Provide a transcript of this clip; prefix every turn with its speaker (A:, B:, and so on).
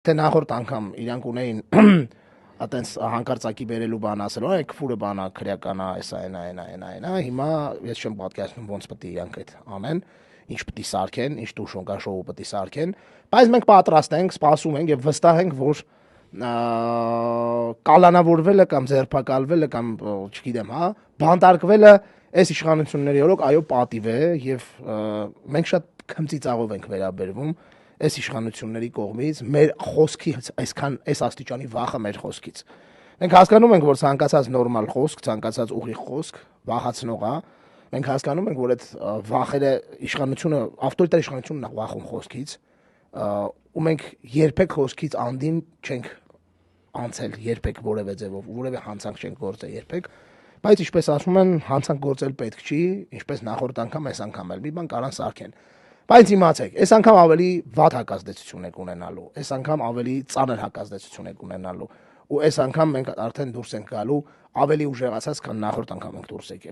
A: Թե նախորդ անգամ իրանք ունեին այտենց հանկարծակի բերելու բան ասելու, այ քֆուրը բանա քրեականա, էսա այնա, հիմա ես չեմ պատկերացնում ոնց պետք է իրանք այդ անեն, ինչ պետք է սարքեն, ինչ տուշոնկա շոու պետք է սարքեն, բայց մենք պատրաստ ենք, սպասում ենք եւ վստահ ենք, որ կալանավորվելը կամ ձերբակալվելը կամ չգիտեմ, հա, բանտարկվելը այս իշխանությունների օրոք այո պատիվ է եւ մենք շատ քմծիծաղով ենք վերաբերվում այս իշխանությունների կողմից մեր խոսքի այսքան այս աստիճանի վախը մեր խոսքից։ Մենք հասկանում ենք, որ ցանկացած նորմալ խոսք, ցանկացած ուղիղ խոսք վախացնող է։ Մենք հասկանում ենք, որ այդ վախերը իշխանությունը, ավտորիտար իշխանությունն է վախում խոսքից, ու մենք երբեք խոսքից անդին չենք անցել երբեք որևէ ձևով, որևէ հանցանք չենք գործել երբեք, բայց ինչպես ասում են, հանցանք գործել պետք չի, ինչպես նախորդ անգամ, այս անգամ էլ մի բան կարան սարքեն։ Բայց իմացեք, այս անգամ ավելի վատ հակազդեցություն եք ունենալու, այս անգամ ավելի ծանր հակազդեցություն եք ունենալու, ու այս անգամ մենք արդեն դուրս ենք գալու ավելի ուժեղացած, քան նախորդ անգամ ենք դուրս եկել։